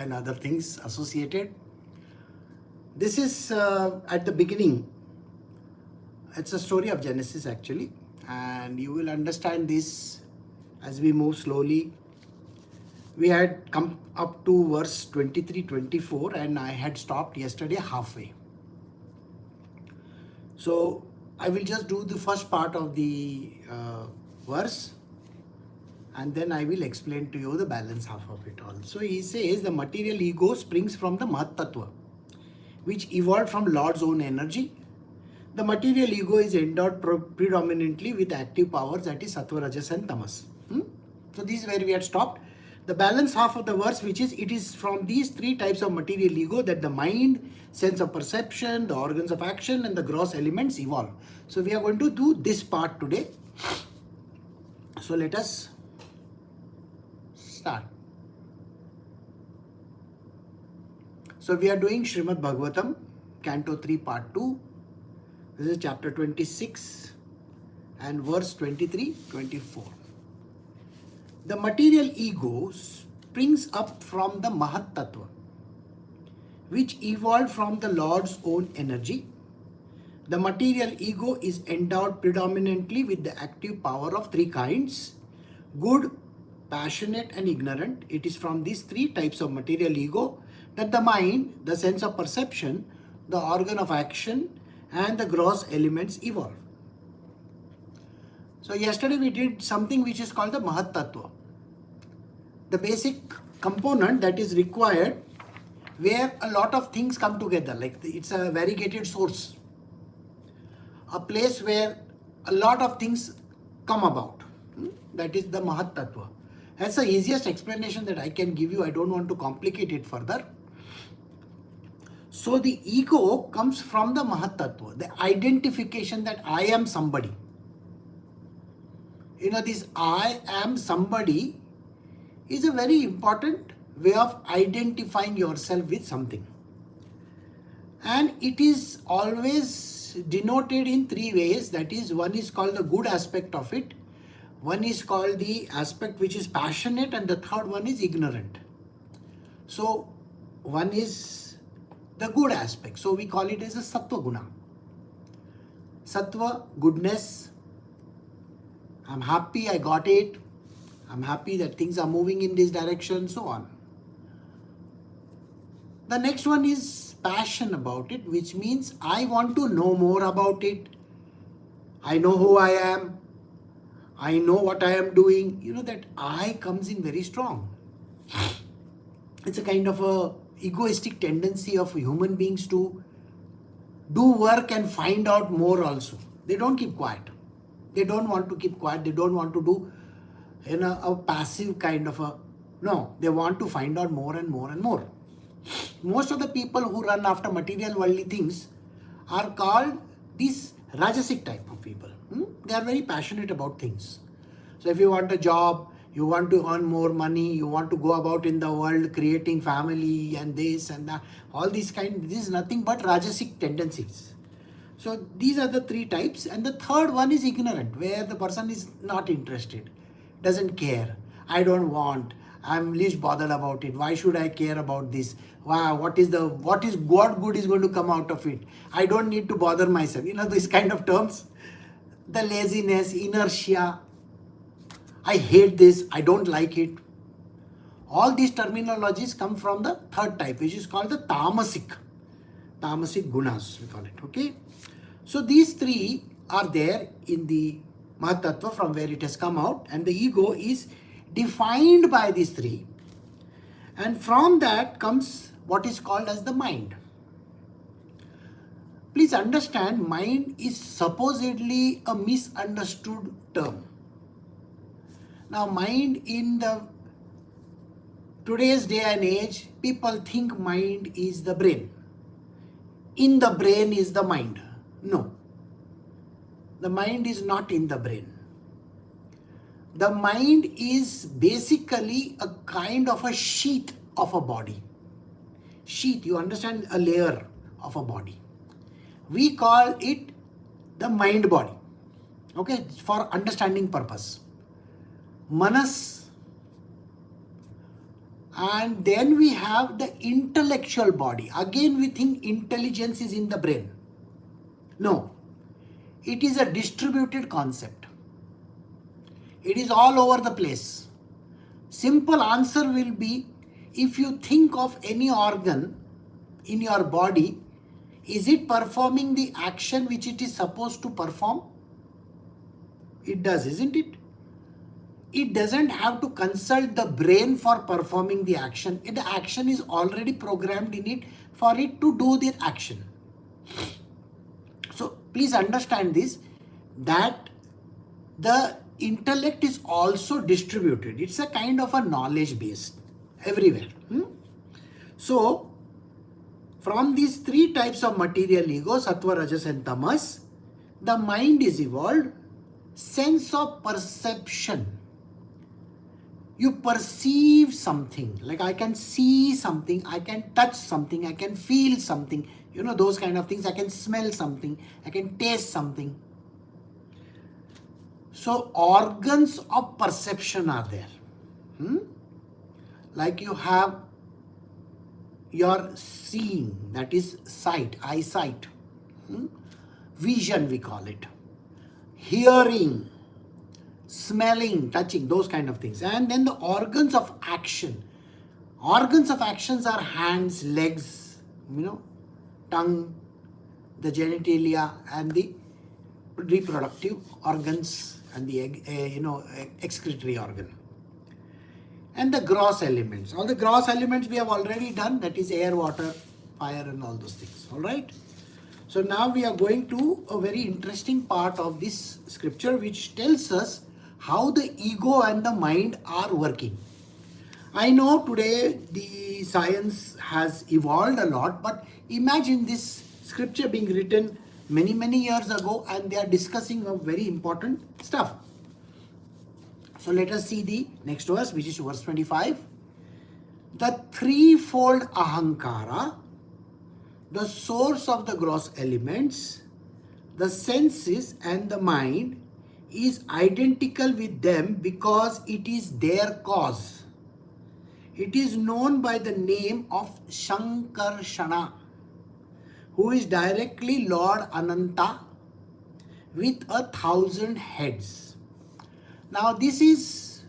and other things associated. This is at the beginning. It's a story of Genesis actually, and you will understand this as we move slowly. We had come up to verse 23-24, and I had stopped yesterday halfway. So I will just do the first part of the verse, and then I will explain to you the balance half of it all. So he says the material ego springs from the Mahat Tattva, which evolved from Lord's own energy. The material ego is endowed predominantly with active powers, that is Sattva, Rajas and Tamas. So this is where we had stopped. The balance half of the verse, which is, it is from these three types of material ego that the mind, sense of perception, the organs of action and the gross elements evolve. So we are going to do this part today. So let us start. So we are doing Srimad Bhagavatam, Canto 3, Part 2. This is chapter 26 and verse 23-24. The material ego springs up from the Mahat Tattva, which evolved from the Lord's own energy. The material ego is endowed predominantly with the active power of three kinds: good, passionate and ignorant. It is from these three types of material ego that the mind, the sense of perception, the organ of action and the gross elements evolve. So yesterday we did something which is called the Mahat Tattva, the basic component that is required where a lot of things come together, like it's a variegated source, a place where a lot of things come about. That is the Mahat Tattva. That's the easiest explanation that I can give you. I don't want to complicate it further. So the ego comes from the Mahat Tattva, the identification that I am somebody. This I am somebody is a very important way of identifying yourself with something. And it is always denoted in three ways. That is, one is called the good aspect of it, one is called the aspect which is passionate, and the third one is ignorant. So one is the good aspect. So we call it as a Sattva Guna. Sattva, goodness. I'm happy I got it. I'm happy that things are moving in this direction, so on. The next one is passion about it, which means I want to know more about it. I know who I am. I know what I am doing. That I comes in very strong. It's a kind of a egoistic tendency of human beings to do work and find out more also. They don't keep quiet. They don't want to keep quiet. They don't want to do a passive kind of a, no, they want to find out more and more and more. Most of the people who run after material worldly things are called these Rajasic type of people. They are very passionate about things. So if you want a job, you want to earn more money, you want to go about in the world creating family and this and that, all these this is nothing but Rajasic tendencies. So these are the three types, and the third one is ignorant, where the person is not interested, doesn't care. I don't want. I'm least bothered about it. Why should I care about this? Wow, what good is going to come out of it? I don't need to bother myself. This kind of terms. The laziness, inertia. I hate this. I don't like it. All these terminologies come from the third type, which is called the Tamasic gunas, we call it. Okay. So these three are there in the Mahat Tattva from where it has come out, and the ego is defined by these three. And from that comes what is called as the mind. Please understand, mind is supposedly a misunderstood term. Now, mind in the today's day and age, people think mind is the brain. In the brain is the mind. No. The mind is not in the brain. The mind is basically a kind of a sheath of a body. Sheath, you understand, a layer of a body. We call it the mind body. Okay, for understanding purpose. Manas And then we have the intellectual body. Again, we think intelligence is in the brain. No, it is a distributed concept. It is all over the place. Simple answer will be, if you think of any organ in your body, is it performing the action which it is supposed to perform? It does, isn't it? It doesn't have to consult the brain for performing the action. The action is already programmed in it for it to do the action. So please understand this, that the intellect is also distributed. It's a kind of a knowledge base everywhere. So from these three types of material ego, sattva, rajas and tamas, the mind is evolved. Sense of perception. You perceive something, like I can see something, I can touch something, I can feel something, those kind of things. I can smell something, I can taste something. So organs of perception are there. Like you have your seeing, that is sight, eyesight. Vision we call it. Hearing, smelling, touching, those kind of things. And then the organs of action. Organs of actions are hands, legs, tongue, the genitalia and the reproductive organs and the excretory organ. And the gross elements. All the gross elements we have already done, that is air, water, fire and all those things. Alright. So now we are going to a very interesting part of this scripture which tells us how the ego and the mind are working. I know today the science has evolved a lot, but imagine this scripture being written many years ago and they are discussing a very important stuff. So let us see the next verse, which is verse 25. The threefold ahankara, the source of the gross elements, the senses and the mind, is identical with them because it is their cause. It is known by the name of Shankarshana, who is directly Lord Ananta with 1,000 heads. Now this is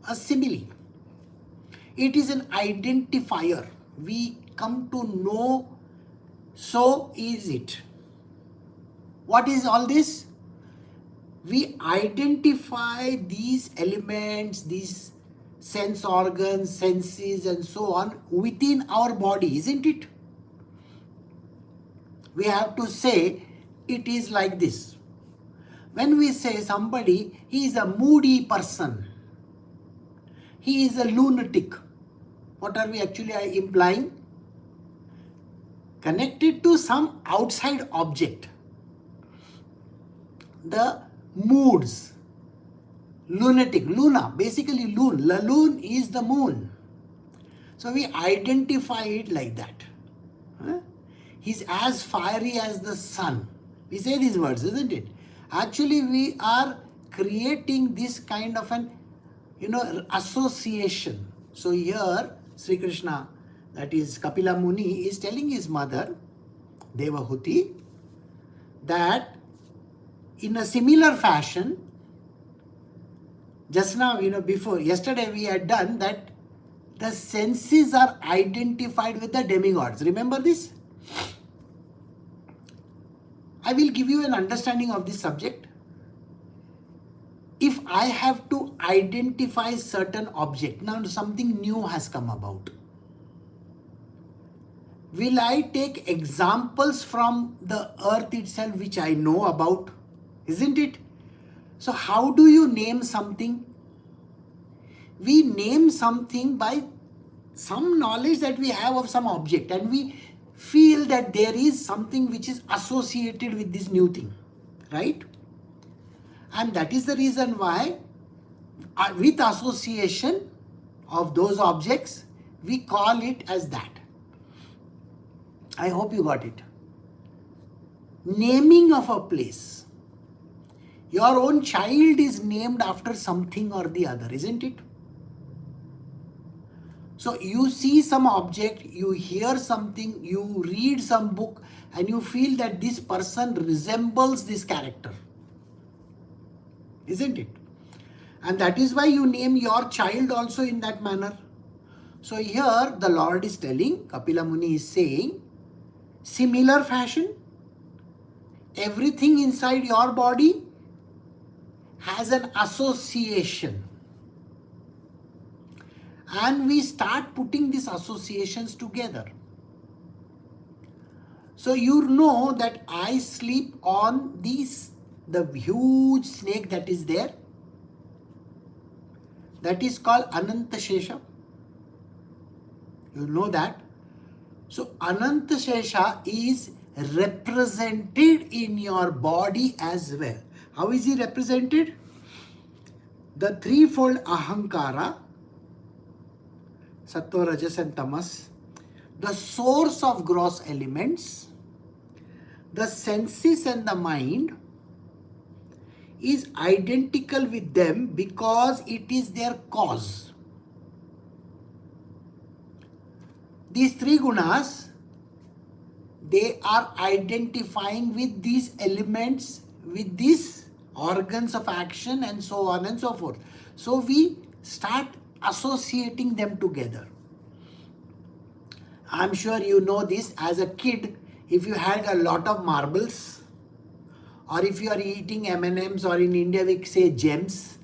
a simile. It is an identifier. We come to know, so is it. What is all this? We identify these elements, these sense organs, senses and so on within our body, isn't it? We have to say it is like this. When we say somebody, he is a moody person, he is a lunatic, what are we actually implying? Connected to some outside object. The moods, lunatic, luna, basically loon. La loon is the moon. So we identify it like that. He's as fiery as the sun. We say these words, isn't it? Actually, we are creating this kind of an, association. So here, Sri Krishna, that is Kapila Muni, is telling his mother, Devahuti, that in a similar fashion, just now, before, yesterday we had done that the senses are identified with the demigods. Remember this? I will give you an understanding of this subject. If I have to identify certain object, now something new has come about. Will I take examples from the earth itself which I know about? Isn't it? So how do you name something? We name something by some knowledge that we have of some object, and we feel that there is something which is associated with this new thing, right? And that is the reason why with association of those objects, we call it as that. I hope you got it. Naming of a place. Your own child is named after something or the other, isn't it? So you see some object, you hear something, you read some book, and you feel that this person resembles this character. Isn't it? And that is why you name your child also in that manner. So here the Lord is telling, Kapila Muni is saying, similar fashion, everything inside your body has an association. And we start putting these associations together. So you know that I sleep on the huge snake that is there. That is called Ananta Shesha. You know that. So Ananta Shesha is represented in your body as well. How is he represented? The threefold Ahankara, Sattva, Rajas and Tamas, the source of gross elements, the senses and the mind is identical with them because it is their cause. These three gunas, they are identifying with these elements, with these organs of action and so on and so forth. So we start associating them together. I'm sure you know this. As a kid, if you had a lot of marbles, or if you are eating M&Ms, or in India we say gems,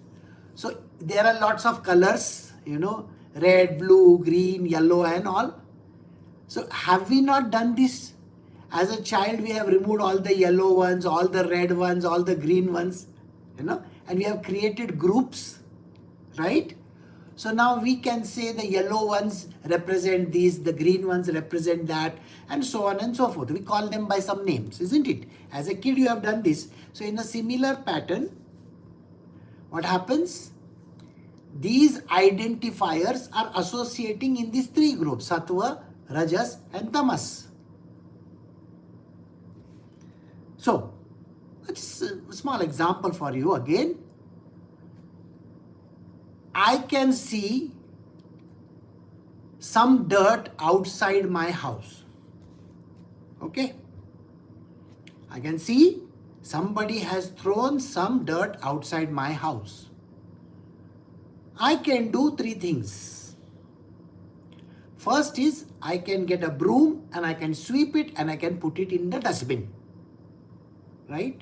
so there are lots of colors, red, blue, green, yellow and all. So have we not done this? As a child, we have removed all the yellow ones, all the red ones, all the green ones, and we have created groups, right? So now we can say the yellow ones represent these, the green ones represent that, and so on and so forth. We call them by some names, isn't it? As a kid, you have done this. So in a similar pattern, what happens? These identifiers are associating in these three groups, Sattva, Rajas and Tamas. So, just a small example for you again. I can see some dirt outside my house. Okay? I can see somebody has thrown some dirt outside my house. I can do three things. First is, I can get a broom and I can sweep it and I can put it in the dustbin. Right?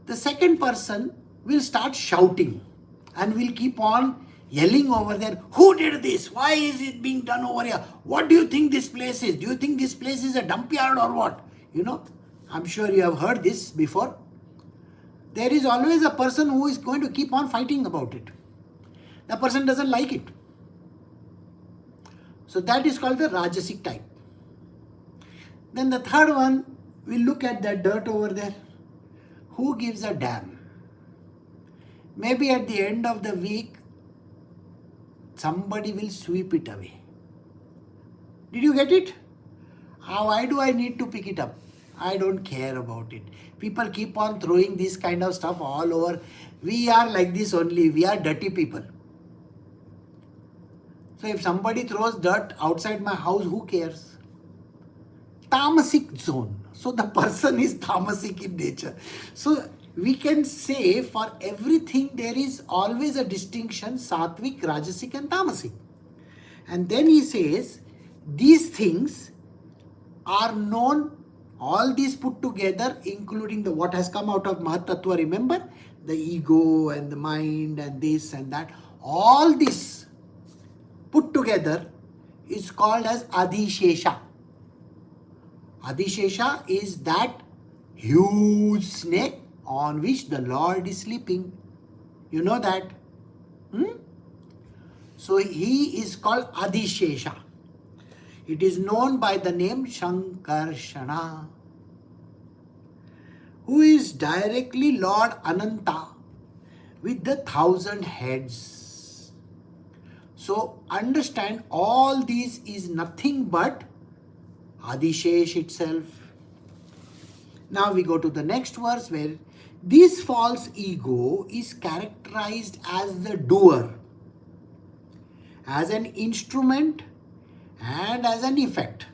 The second person will start shouting and will keep on yelling over there. Who did this? Why is it being done over here? What do you think this place is? Do you think this place is a dump yard or what? I'm sure you have heard this before. There is always a person who is going to keep on fighting about it. The person doesn't like it. So that is called the Rajasic type. Then the third one, we look at that dirt over there. Who gives a damn? Maybe at the end of the week, somebody will sweep it away. Did you get it? Why do I need to pick it up? I don't care about it. People keep on throwing this kind of stuff all over. We are like this only. We are dirty people. So if somebody throws dirt outside my house, who cares? Tamasic zone. So the person is tamasic in nature. So we can say for everything there is always a distinction, sattvic, rajasic and tamasic. And then he says, these things are known, all these put together, including the what has come out of Mahatattva, remember? The ego and the mind and this and that. All this put together is called as Adhishesha. Adhishesha is that huge snake on which the Lord is sleeping. You know that? So he is called Adhishesha. It is known by the name Shankarshana, who is directly Lord Ananta with the 1,000 heads. So understand, all this is nothing but Adhishesh itself. Now we go to the next verse where this false ego is characterized as the doer as an instrument and as an effect.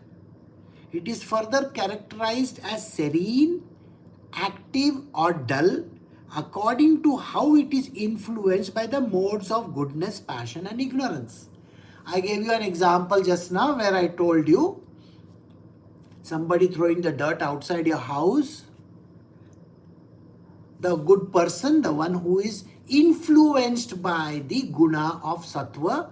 It is further characterized as serene, active or dull according to how it is influenced by the modes of goodness, passion and ignorance. I gave you an example just now where I told you somebody throwing the dirt outside your house. The good person, the one who is influenced by the guna of sattva,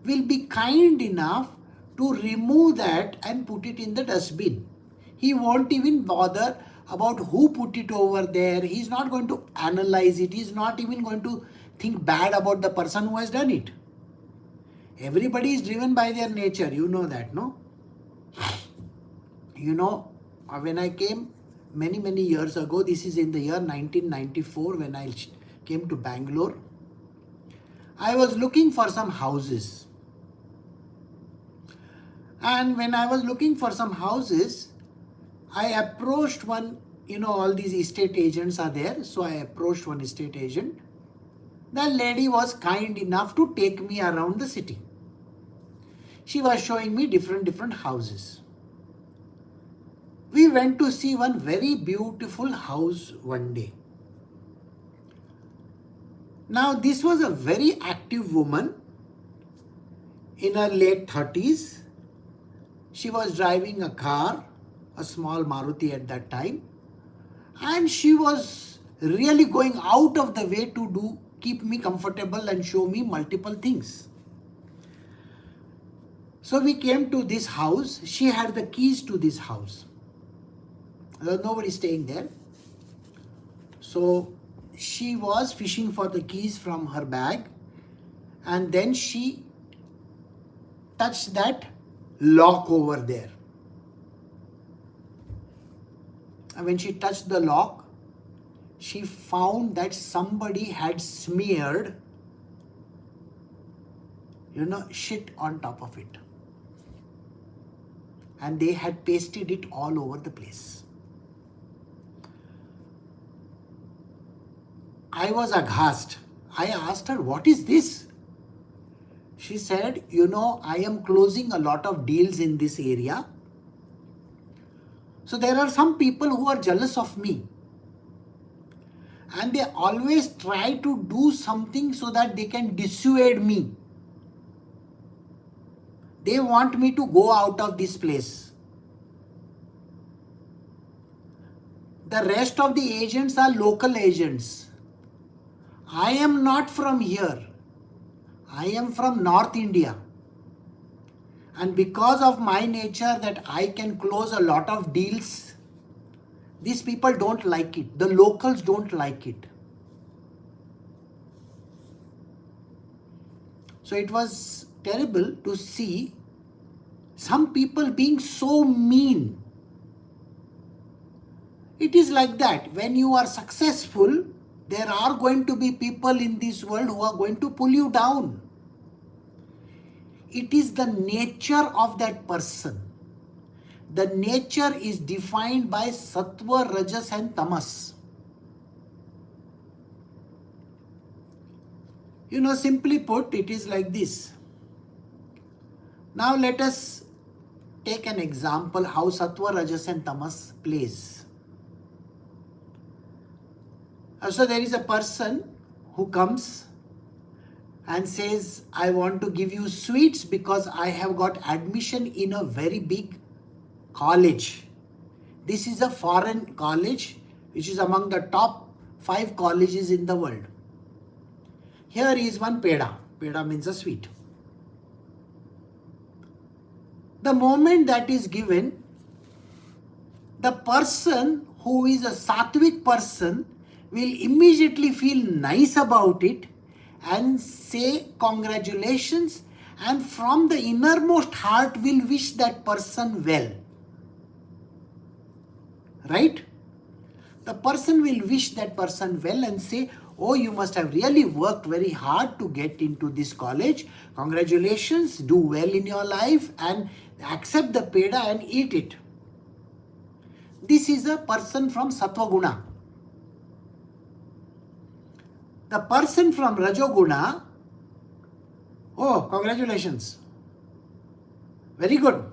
will be kind enough to remove that and put it in the dustbin. He won't even bother about who put it over there. He's not going to analyze it. He's not even going to think bad about the person who has done it. Everybody is driven by their nature. You know that, no? You know, when I came many years ago, this is in the year 1994 when I came to Bangalore, I was looking for some houses. And when I was looking for some houses, I approached one, all these estate agents are there. So I approached one estate agent. The lady was kind enough to take me around the city. She was showing me different houses. We went to see one very beautiful house one day. Now this was a very active woman in her late 30s. She was driving a car, a small Maruti at that time, and she was really going out of the way to keep me comfortable and show me multiple things. So we came to this house. She had the keys to this house. There was nobody staying there. So she was fishing for the keys from her bag, and then she touched that lock over there. And when she touched the lock, she found that somebody had smeared, shit on top of it. And they had pasted it all over the place. I was aghast. I asked her, what is this? She said, I am closing a lot of deals in this area. So there are some people who are jealous of me. And they always try to do something so that they can dissuade me. They want me to go out of this place. The rest of the agents are local agents. I am not from here. I am from North India. And because of my nature that I can close a lot of deals, these people don't like it. The locals don't like it. So it was terrible to see some people being so mean. It is like that. When you are successful, there are going to be people in this world who are going to pull you down. It is the nature of that person. The nature is defined by sattva, rajas and tamas. Simply put, it is like this. Now let us take an example how sattva, rajas and tamas plays. So there is a person who comes and says, I want to give you sweets because I have got admission in a very big college. This is a foreign college which is among the top 5 colleges in the world. Here is one peda. Peda means a sweet. The moment that is given, the person who is a sattvic person will immediately feel nice about it and say congratulations, and from the innermost heart will wish that person well. Right? The person will wish that person well and say, oh, you must have really worked very hard to get into this college. Congratulations, do well in your life and accept the peda and eat it. This is a person from Sattva Guna. The person from Rajoguna Oh, congratulations. Very good.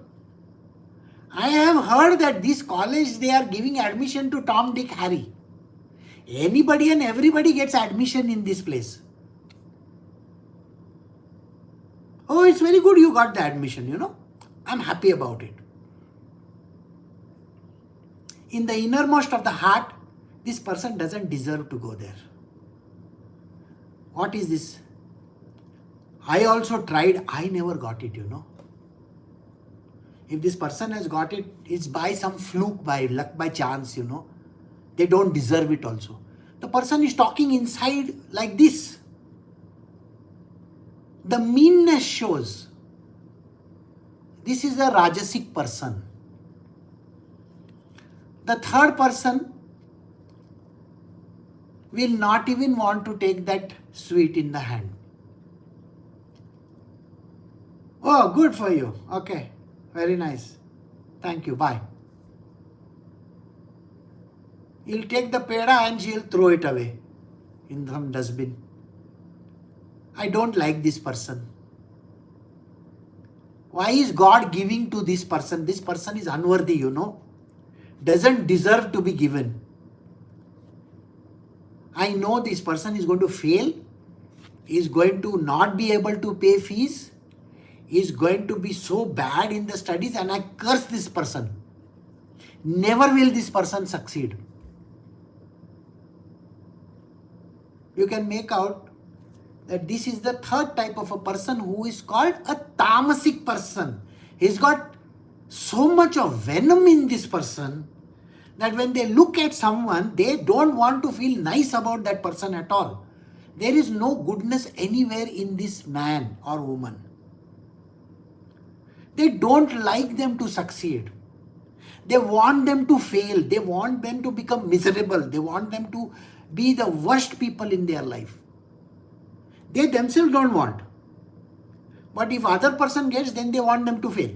I have heard that this college, they are giving admission to Tom, Dick, Harry. Anybody and everybody gets admission in this place. Oh, it's very good you got the admission, I'm happy about it. In the innermost of the heart, this person doesn't deserve to go there. What is this? I also tried, I never got it. If this person has got it, it's by some fluke, by luck, by chance, They don't deserve it also. The person is talking inside like this. The meanness shows. This is a Rajasic person. The third person will not even want to take that sweet in the hand. Oh, good for you. Okay, very nice. Thank you. Bye. He'll take the peda and she'll throw it away in some dustbin. I don't like this person. Why is God giving to this person? This person is unworthy, Doesn't deserve to be given. I know this person is going to fail. Is going to not be able to pay fees. Is going to be so bad in the studies, and I curse this person. Never will this person succeed. You can make out that this is the third type of a person who is called a tamasic person. He's got so much of venom in this person that when they look at someone, they don't want to feel nice about that person at all. There is no goodness anywhere in this man or woman. They don't like them to succeed. They want them to fail. They want them to become miserable. They want them to be the worst people in their life. They themselves don't want. But if other person gets, then they want them to fail.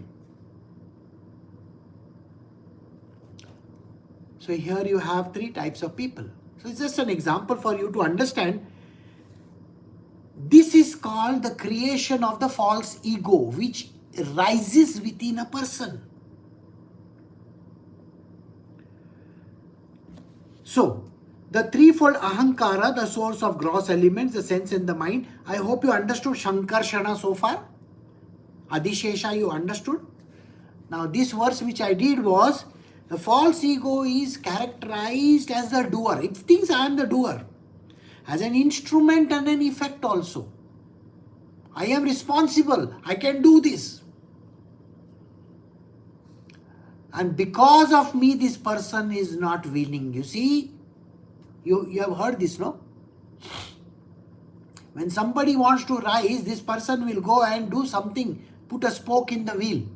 So here you have three types of people. So it's just an example for you to understand. This is called the creation of the false ego, which rises within a person. So, the threefold ahankara, the source of gross elements, the sense and the mind. I hope you understood Shankarshana so far. Adishesha you understood. Now this verse which I did was, the false ego is characterized as the doer. It thinks I am the doer. As an instrument and an effect also. I am responsible. I can do this. And because of me, this person is not willing. You see, you have heard this, no? When somebody wants to rise, this person will go and do something, put a spoke in the wheel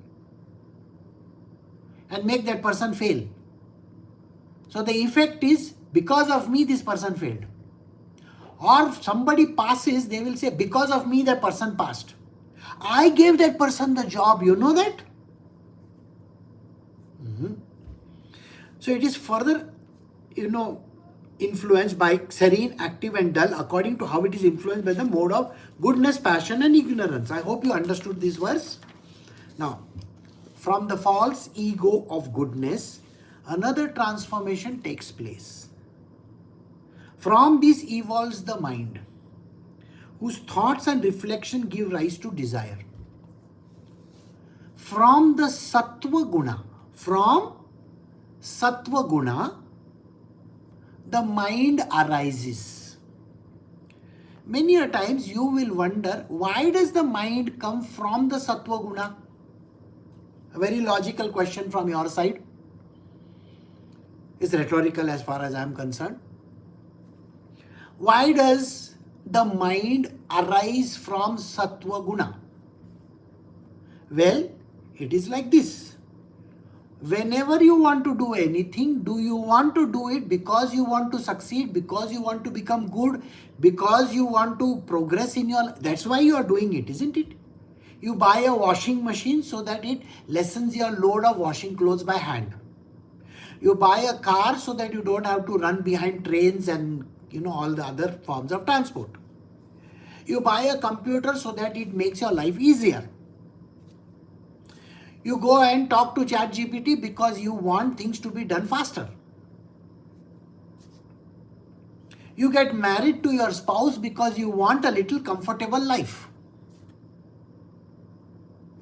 and make that person fail. So the effect is, because of me, this person failed. Or somebody passes, they will say, because of me, that person passed. I gave that person the job, you know that? So it is further, influenced by serene, active and dull according to how it is influenced by the mode of goodness, passion and ignorance. I hope you understood this verse. Now, from the false ego of goodness, another transformation takes place. From this evolves the mind, whose thoughts and reflection give rise to desire. From the sattva guna, the mind arises. Many a times you will wonder, why does the mind come from the sattva guna? A very logical question from your side. It's rhetorical as far as I am concerned. Why does the mind arise from sattva guna? Well, it is like this. Whenever you want to do anything, do you want to do it because you want to succeed, because you want to become good, because you want to progress in your life? That's why you are doing it, isn't it? You buy a washing machine so that it lessens your load of washing clothes by hand. You buy a car so that you don't have to run behind trains and all the other forms of transport. You buy a computer so that it makes your life easier. You go and talk to Ch26 because you want things to be done faster. You get married to your spouse because you want a little comfortable life.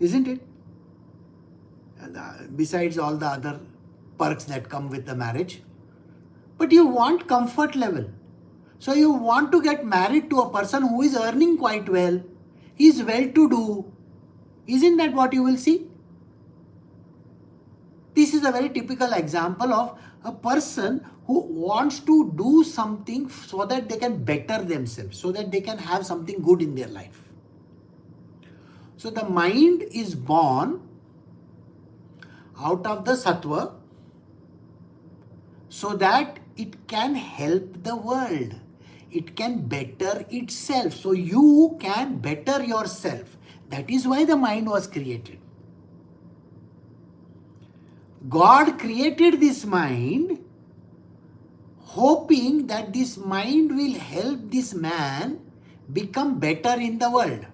Isn't it? Besides all the other perks that come with the marriage. But you want comfort level. So you want to get married to a person who is earning quite well. He is well to do. Isn't that what you will see? This is a very typical example of a person who wants to do something so that they can better themselves, so that they can have something good in their life. So the mind is born out of the sattva so that it can help the world. It can better itself. So you can better yourself. That is why the mind was created. God created this mind hoping that this mind will help this man become better in the world.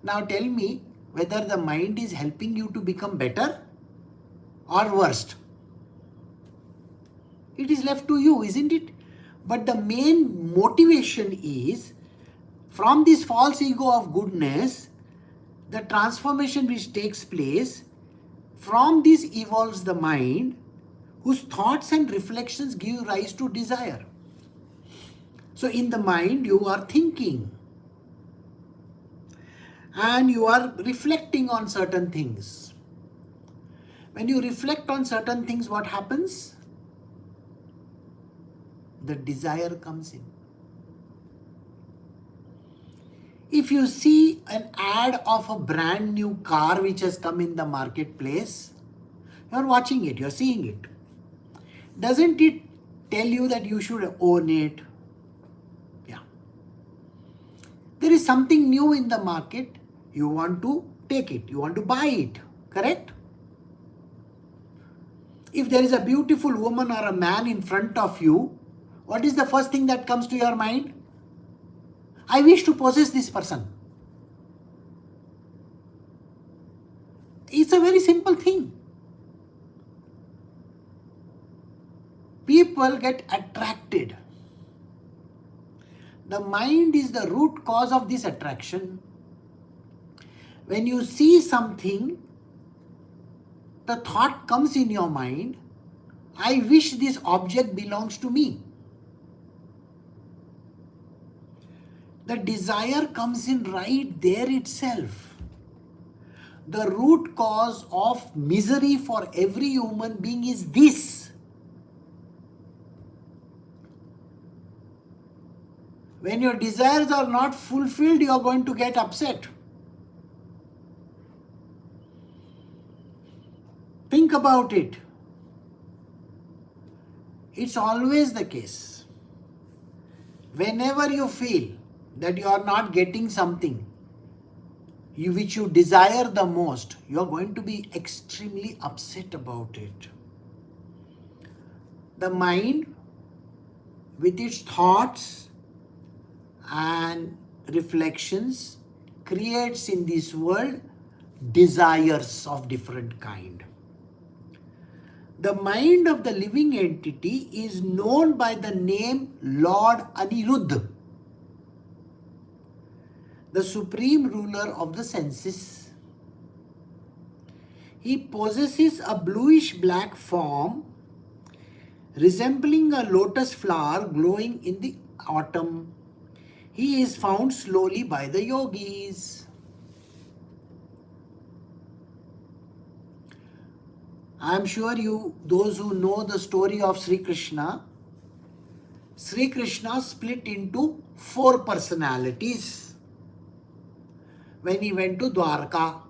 Now tell me whether the mind is helping you to become better or worst. It is left to you, isn't it? But the main motivation is from this false ego of goodness, the transformation which takes place, from this evolves the mind whose thoughts and reflections give rise to desire. So in the mind you are thinking and you are reflecting on certain things. When you reflect on certain things, what happens? The desire comes in. If you see an ad of a brand new car which has come in the marketplace, you are watching it, you are seeing it. Doesn't it tell you that you should own it? Yeah. There is something new in the market, you want to take it, you want to buy it, correct? If there is a beautiful woman or a man in front of you, what is the first thing that comes to your mind? I wish to possess this person. It's a very simple thing. People get attracted. The mind is the root cause of this attraction. When you see something, the thought comes in your mind, I wish this object belongs to me. The desire comes in right there itself. The root cause of misery for every human being is this. When your desires are not fulfilled, you are going to get upset. Think about it. It's always the case. Whenever you feel that you are not getting something which you desire the most, you are going to be extremely upset about it. The mind, with its thoughts and reflections, creates in this world desires of different kind. The mind of the living entity is known by the name Lord Aniruddha, the supreme ruler of the senses. He possesses a bluish black form resembling a lotus flower glowing in the autumn. He is found slowly by the yogis. I am sure those who know the story of Sri Krishna split into 4 personalities when he went to Dwarka.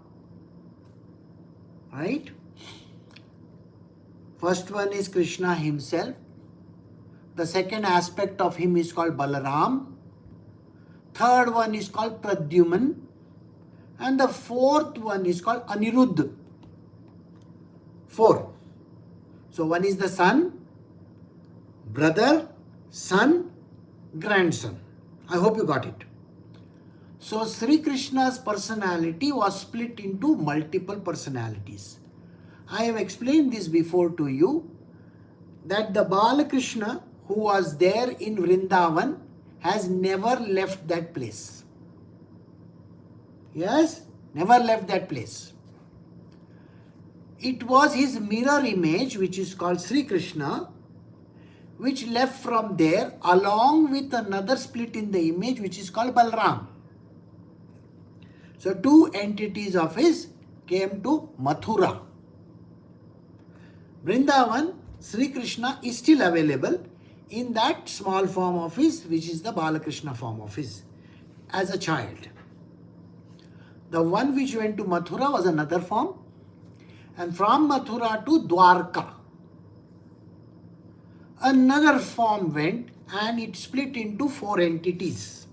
Right? First one is Krishna himself. The second aspect of him is called Balaram. Third one is called Pradyuman. And the fourth one is called Aniruddha. 4. So one is the son, brother, son, grandson. I hope you got it. So Sri Krishna's personality was split into multiple personalities. I have explained this before to you, that the Balakrishna who was there in Vrindavan has never left that place. Yes, never left that place. It was his mirror image, which is called Sri Krishna, which left from there along with another split in the image, which is called Balram. So two entities of his came to Mathura. Vrindavan, Sri Krishna is still available in that small form of his, which is the Balakrishna form of his, as a child. The one which went to Mathura was another form, and from Mathura to Dwarka, another form went, and it split into 4 entities.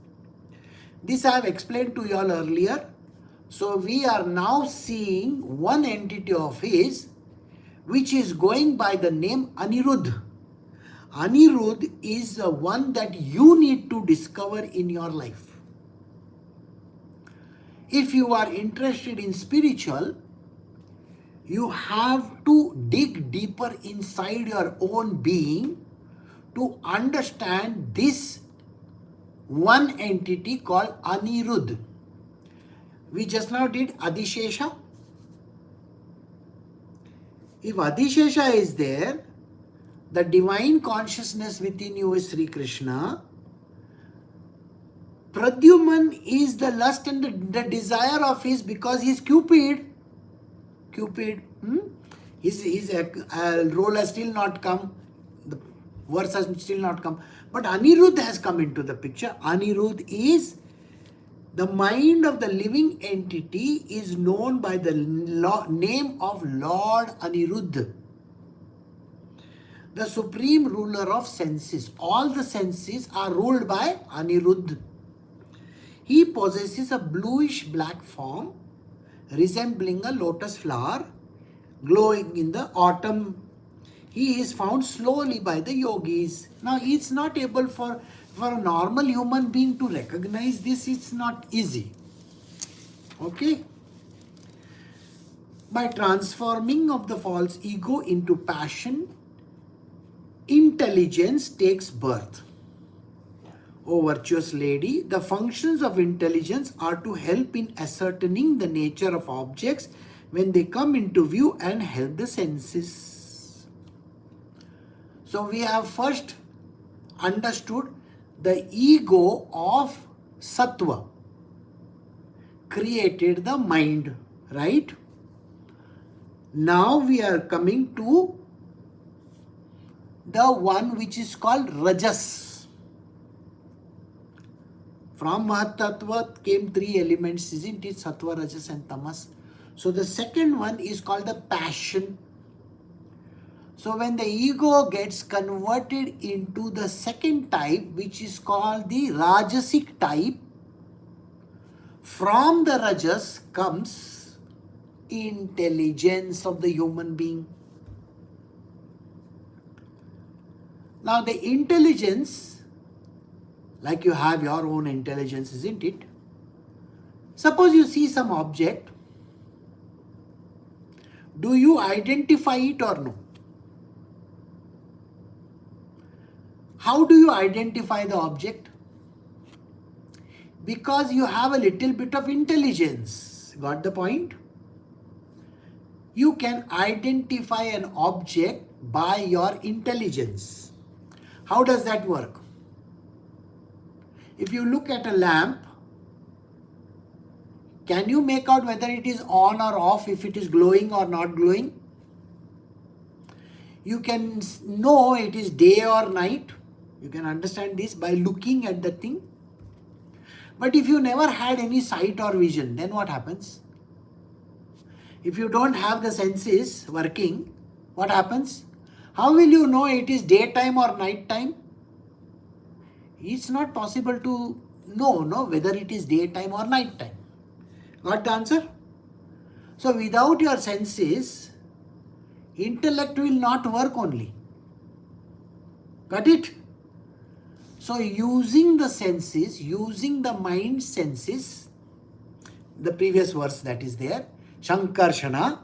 This I have explained to you all earlier. So we are now seeing one entity of his, which is going by the name Anirudh. Anirudh is the one that you need to discover in your life. If you are interested in spiritual, you have to dig deeper inside your own being to understand this one entity called Anirudh. We just now did Adishesha. If Adishesha is there, the divine consciousness within you is Sri Krishna. Pradyuman is the lust and the desire of his, because he is Cupid. His role has still not come. The verse has still not come. But Anirudh has come into the picture. Anirudh is the mind of the living entity, is known by the name of Lord Anirudh, the supreme ruler of senses. All the senses are ruled by Anirudh. He possesses a bluish black form resembling a lotus flower glowing in the autumn. He is found slowly by the yogis. Now, it's not able for a normal human being to recognize this. It's not easy. Okay? By transforming of the false ego into passion, intelligence takes birth. O virtuous lady, the functions of intelligence are to help in ascertaining the nature of objects when they come into view and help the senses. So we have first understood the ego of Sattva created the mind, right? Now we are coming to the one which is called Rajas. From Mahatattva came 3 elements, isn't it? Sattva, Rajas and Tamas. So the second one is called the passion. So when the ego gets converted into the second type, which is called the Rajasic type, from the Rajas comes intelligence of the human being. Now the intelligence, like you have your own intelligence, isn't it? Suppose you see some object. Do you identify it or no? How do you identify the object? Because you have a little bit of intelligence. Got the point? You can identify an object by your intelligence. How does that work? If you look at a lamp, can you make out whether it is on or off, if it is glowing or not glowing? You can know it is day or night. You can understand this by looking at the thing. But if you never had any sight or vision, then what happens? If you don't have the senses working, what happens? How will you know it is daytime or night time? It's not possible to know whether it is daytime or night time. Got the answer? So without your senses, intellect will not work only. Got it? So using the senses, using the mind senses, the previous verse that is there, Shankarshana,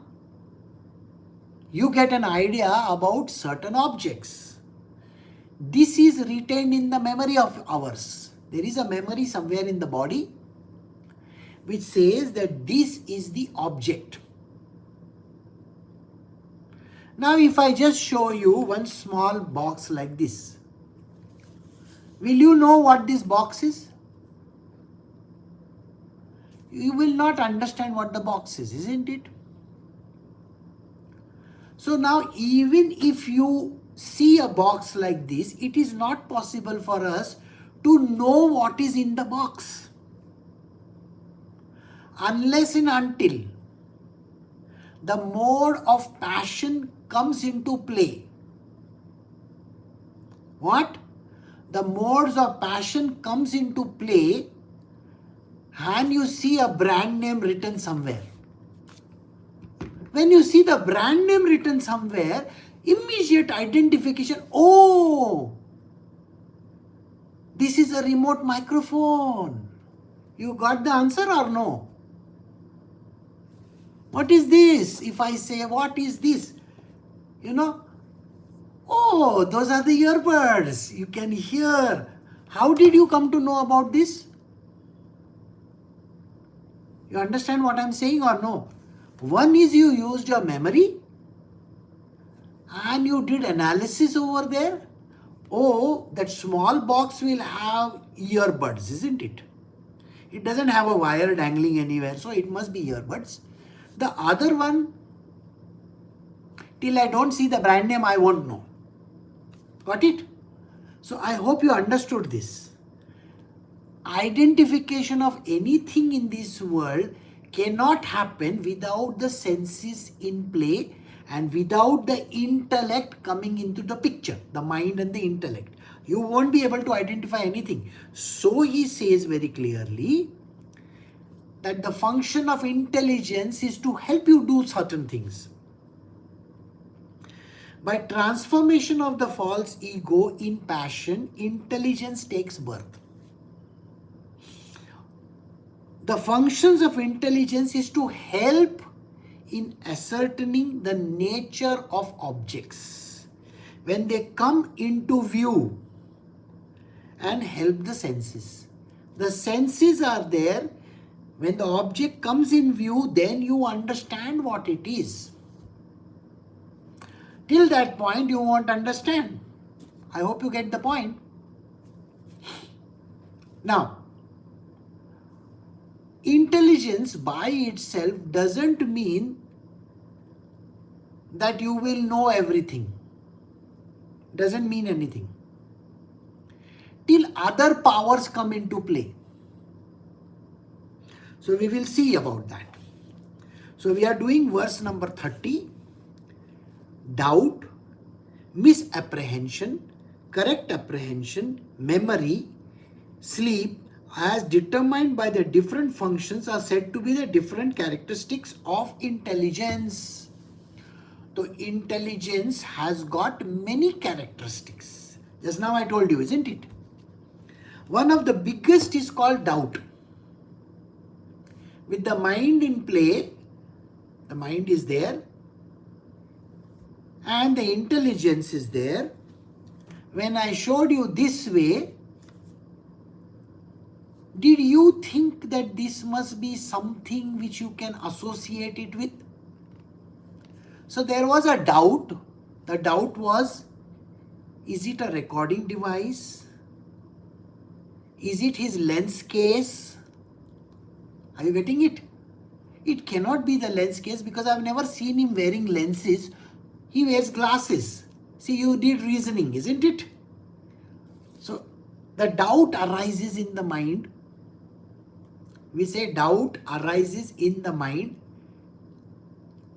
you get an idea about certain objects. This is retained in the memory of ours. There is a memory somewhere in the body which says that this is the object. Now if I just show you one small box like this, will you know what this box is? You will not understand what the box is, isn't it? So now even if you see a box like this, it is not possible for us to know what is in the box. Unless and until the mode of passion comes into play. What? The modes of passion comes into play and you see a brand name written somewhere. When you see the brand name written somewhere, immediate identification, oh, this is a remote microphone. You got the answer or no? What is this? If I say, what is this? You know, oh, those are the earbuds. You can hear. How did you come to know about this? You understand what I'm saying or no? One is you used your memory and you did analysis over there. Oh, that small box will have earbuds, isn't it? It doesn't have a wire dangling anywhere, so it must be earbuds. The other one, till I don't see the brand name, I won't know. Got it? So I hope you understood this. Identification of anything in this world cannot happen without the senses in play and without the intellect coming into the picture, the mind and the intellect. You won't be able to identify anything. So he says very clearly that the function of intelligence is to help you do certain things. By transformation of the false ego in passion, intelligence takes birth. The functions of intelligence is to help in ascertaining the nature of objects when they come into view and help the senses. The senses are there. When the object comes in view, then you understand what it is. Till that point, you won't understand. I hope you get the point. Now, intelligence by itself doesn't mean that you will know everything. Doesn't mean anything. Till other powers come into play. So we will see about that. So we are doing verse number 30. Doubt, misapprehension, correct apprehension, memory, sleep, as determined by the different functions, are said to be the different characteristics of intelligence. So intelligence has got many characteristics. Just now I told you, isn't it? One of the biggest is called doubt. With the mind in play, the mind is there and the intelligence is there. When I showed you this way, did you think that this must be something which you can associate it with? So there was a doubt. The doubt was, is it a recording device? Is it his lens case? Are you getting it? It cannot be the lens case because I've never seen him wearing lenses. He wears glasses. See, you did reasoning, isn't it? So the doubt arises in the mind. We say doubt arises in the mind.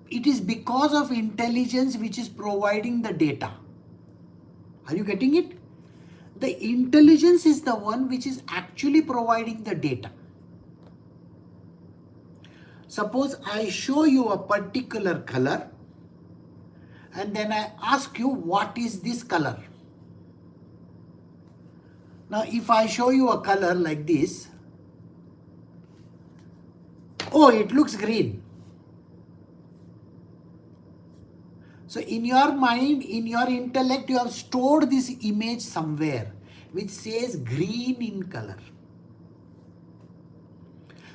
It is because of intelligence which is providing the data. Are you getting it? The intelligence is the one which is actually providing the data. Suppose I show you a particular color and then I ask you, what is this color? Now if I show you a color like this, oh, it looks green. So in your mind, in your intellect, you have stored this image somewhere which says green in color.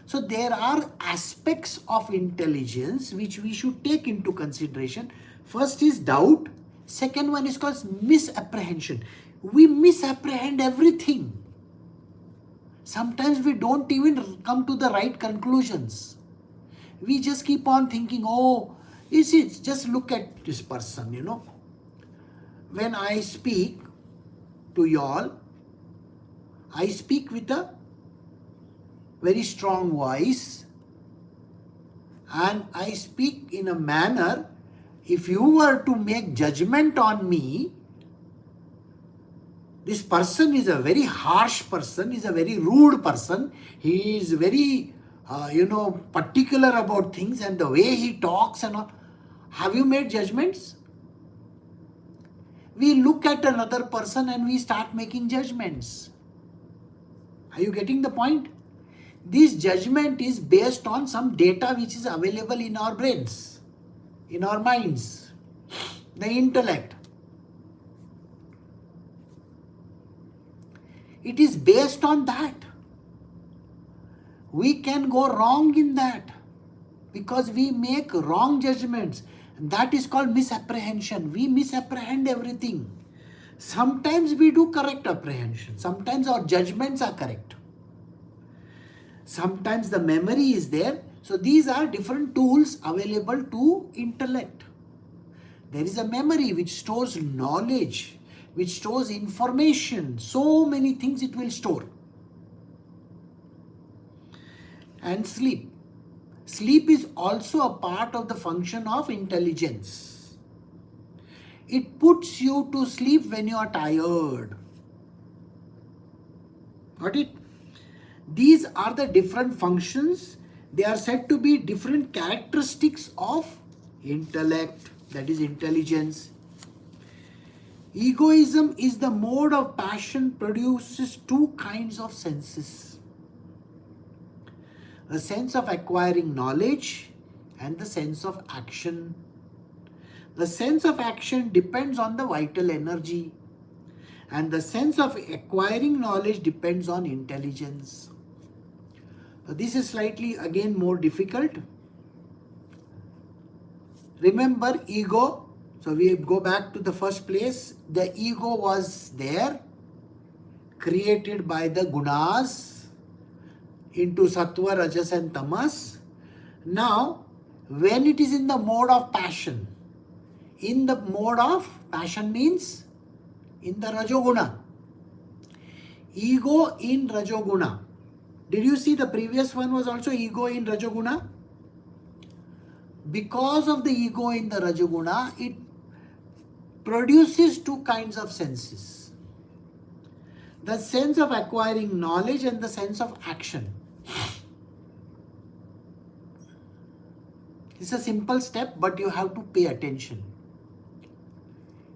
So there are aspects of intelligence which we should take into consideration. First is doubt. Second one is called misapprehension. We misapprehend everything. Sometimes we don't even come to the right conclusions. We just keep on thinking, oh, you see, just look at this person, When I speak to y'all, I speak with a very strong voice, and I speak in a manner, if you were to make judgment on me, this person is a very harsh person, is a very rude person, he is very, particular about things and the way he talks and all. Have you made judgments? We look at another person and we start making judgments. Are you getting the point? This judgment is based on some data which is available in our brains, in our minds, the intellect. It is based on that. We can go wrong in that because we make wrong judgments. That is called misapprehension. We misapprehend everything. Sometimes we do correct apprehension. Sometimes our judgments are correct. Sometimes the memory is there. So these are different tools available to intellect. There is a memory which stores knowledge, which stores information. So many things it will store. And sleep. Sleep is also a part of the function of intelligence. It puts you to sleep when you are tired. Got it? These are the different functions. They are said to be different characteristics of intellect, that is intelligence. Egoism is the mode of passion produces two kinds of senses. The sense of acquiring knowledge and the sense of action. The sense of action depends on the vital energy, and the sense of acquiring knowledge depends on intelligence. This is slightly again more difficult. Remember ego. So we go back to the first place. The ego was there, created by the gunas into sattva, rajas and tamas. Now, when it is in the mode of passion, in the mode of passion means in the rajoguna. Ego in rajoguna. Did you see the previous one was also ego in rajoguna? Because of the ego in the rajoguna, it produces two kinds of senses. The sense of acquiring knowledge and the sense of action. It's a simple step, but you have to pay attention.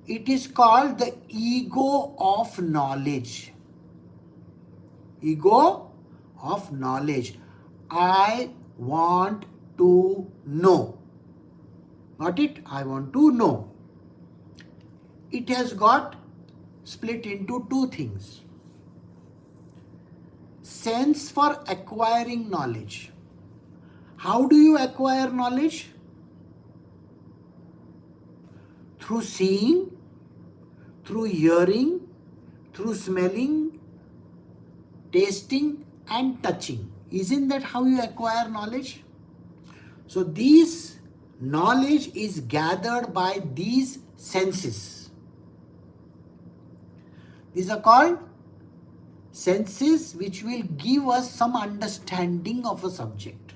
It is called the ego of knowledge. Ego of knowledge. I want to know. Got it? I want to know. It has got split into two things. Sense for acquiring knowledge. How do you acquire knowledge? Through seeing, through hearing, through smelling, tasting and touching. Isn't that how you acquire knowledge? So this knowledge is gathered by these senses. These are called senses which will give us some understanding of a subject.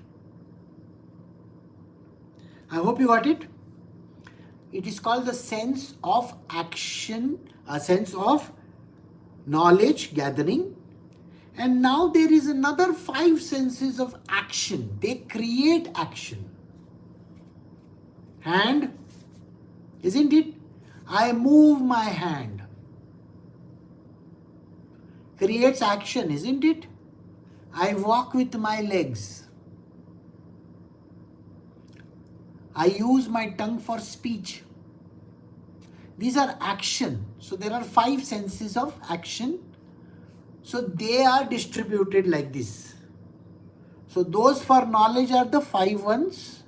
I hope you got it. It is called the sense of action, a sense of knowledge gathering. And now there is another 5 senses of action. They create action. Hand, isn't it? I move my hand. creates action, isn't it? I walk with my legs. I use my tongue for speech. These are action. So there are 5 senses of action. So they are distributed like this. So those for knowledge are the 5 ones: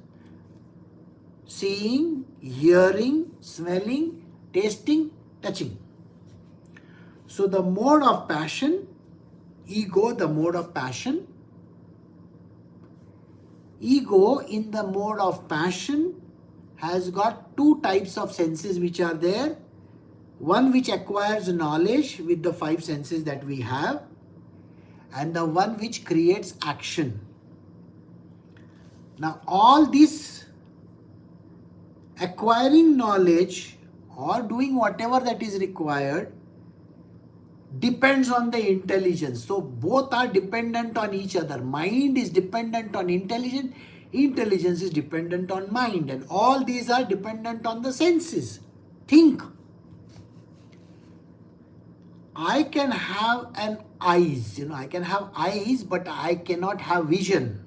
seeing, hearing, smelling, tasting, touching. So the mode of passion, ego, the mode of passion. Ego in the mode of passion has got 2 types of senses which are there. One which acquires knowledge with the 5 senses that we have, and the one which creates action. Now all this acquiring knowledge or doing whatever that is required depends on the intelligence. So both are dependent on each other. Mind is dependent on intelligence. Intelligence is dependent on mind. And all these are dependent on the senses. Think. I can have an eyes. I can have eyes, but I cannot have vision.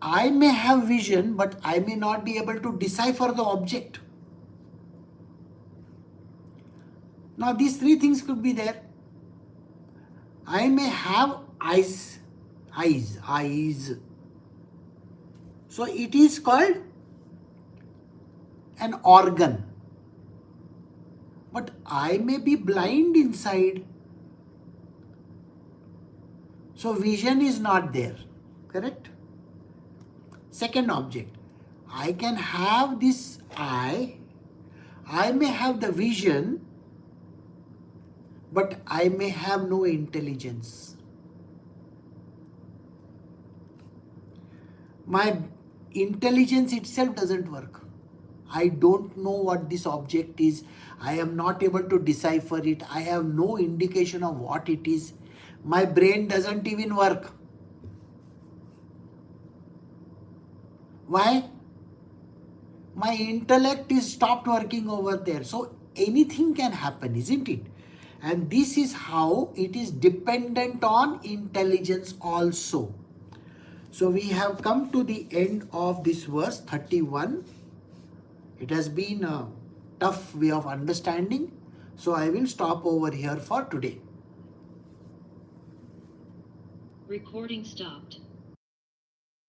I may have vision, but I may not be able to decipher the object. Now these 3 things could be there. I may have eyes. So it is called an organ. But I may be blind inside. So vision is not there. Correct? Second object. I can have this eye. I may have the vision, but I may have no intelligence. My intelligence itself doesn't work. I don't know what this object is. I am not able to decipher it. I have no indication of what it is. My brain doesn't even work. Why? My intellect is stopped working over there. So anything can happen, isn't it? And this is how it is dependent on intelligence also. So we have come to the end of this verse 31. It has been a tough way of understanding. So I will stop over here for today. Recording stopped.